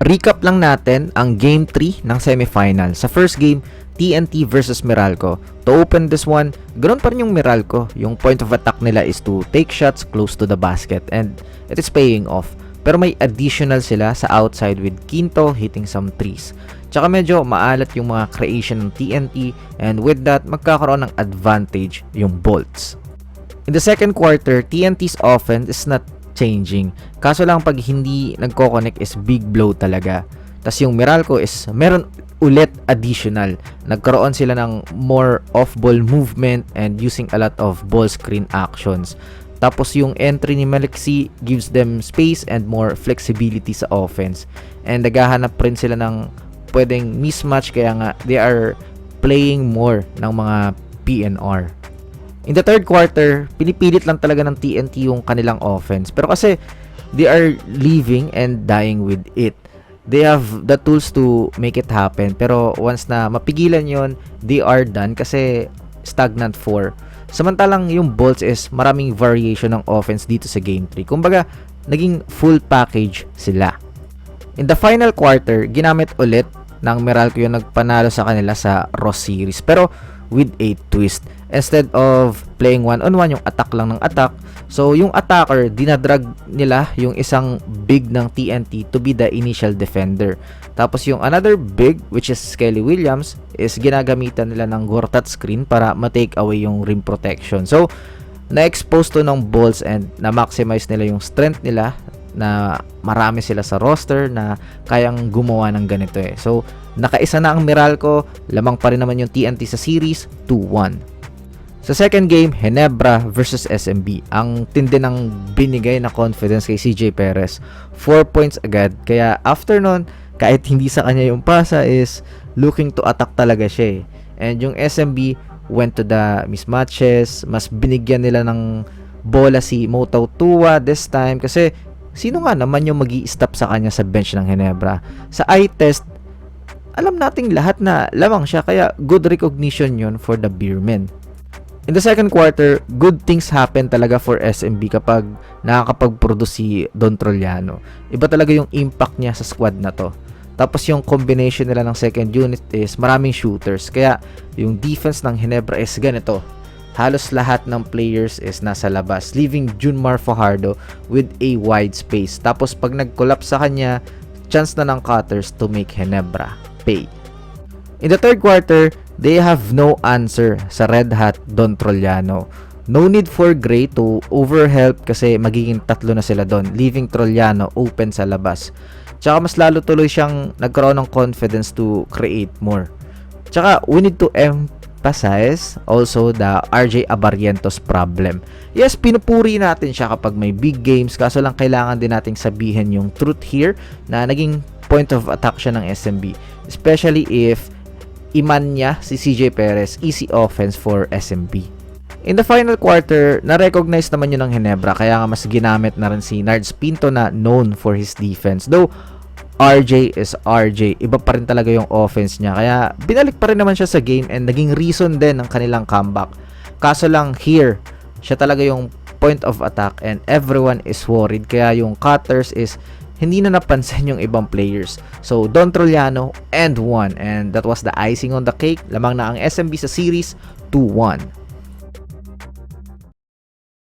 Recap lang natin ang Game 3 ng semifinal. Sa first game, TNT versus Meralco. To open this one, ganoon pa rin yung Meralco. Yung point of attack nila is to take shots close to the basket and it is paying off. Pero may additional sila sa outside with Quinto hitting some threes. Tsaka medyo maalat yung mga creation ng TNT and with that, magkakaroon ng advantage yung Bolts. In the second quarter, TNT's offense is not changing. Kaso lang pag hindi nagko-connect is big blow talaga. Tas yung Meralco is meron ulit additional. Nagkaroon sila ng more off-ball movement and using a lot of ball screen actions. Tapos yung entry ni Maliksi gives them space and more flexibility sa offense. And naghahanap rin sila ng pwedeng mismatch kaya nga they are playing more ng mga PNR. In the third quarter, pinipilit lang talaga ng TNT yung kanilang offense. Pero kasi they are living and dying with it. They have the tools to make it happen. Pero once na mapigilan yon, they are done kasi stagnant 4. Samantalang yung Bolts is maraming variation ng offense dito sa Game 3. Kumbaga, naging full package sila. In the final quarter, ginamit ulit ng Meralco yung nagpanalo sa kanila sa Ross Series. Pero with a twist. Instead of playing one-on-one, yung attack lang ng attack. So, yung attacker, dinadrag nila yung isang big ng TNT to be the initial defender. Tapos yung another big, which is Kelly Williams, is ginagamitan nila ng Gortat screen para ma-take away yung rim protection. So, na-expose to ng Bulls and na-maximize nila yung strength nila na marami sila sa roster na kayang gumawa ng ganito eh. So, nakaisa na ang Meralco, lamang pa rin naman yung TNT sa series, 2-1. Sa second game, Ginebra versus SMB. Ang tindi ng binigay na confidence kay CJ Perez. 4 points agad. Kaya after nun, kahit hindi sa kanya yung pasa is looking to attack talaga siya eh. And yung SMB went to the mismatches. Mas binigyan nila ng bola si Motaw Tua this time. Kasi sino nga naman yung magi-stop sa kanya sa bench ng Ginebra? Sa eye test, alam nating lahat na lamang siya. Kaya good recognition yun for the Beermen. In the second quarter, good things happen talaga for SMB kapag nakakapag-produce si Don Trollano. Iba talaga yung impact niya sa squad na to. Tapos yung combination nila ng second unit is maraming shooters. Kaya yung defense ng Ginebra is ganito. Halos lahat ng players is nasa labas, leaving Junmar Fajardo with a wide space. Tapos pag nag-collapse sa kanya, chance na ng cutters to make Ginebra pay. In the third quarter, they have no answer sa Red Hat Don Trollano. No need for Gray to overhelp kasi magiging tatlo na sila doon, leaving Trollano open sa labas. Tsaka mas lalo tuloy siyang nagkaroon ng confidence to create more. Tsaka we need to emphasize also the RJ Abarrientos problem. Yes, pinupuri natin siya kapag may big games, kaso lang kailangan din nating sabihin yung truth here na naging point of attack siya ng SMB. Especially if iman niya si CJ Perez, easy offense for SMB. In the final quarter, na-recognize naman yun ng Ginebra kaya nga mas ginamit na rin si Nards Pinto na known for his defense. Though, RJ is RJ. Iba pa rin talaga yung offense niya. Kaya binalik pa rin naman siya sa game and naging reason din ng kanilang comeback. Kaso lang here, siya talaga yung point of attack and everyone is worried. Kaya yung cutters is hindi na napansin yung ibang players. So, Don Trollano and 1. And that was the icing on the cake. Lamang na ang SMB sa series, 2-1.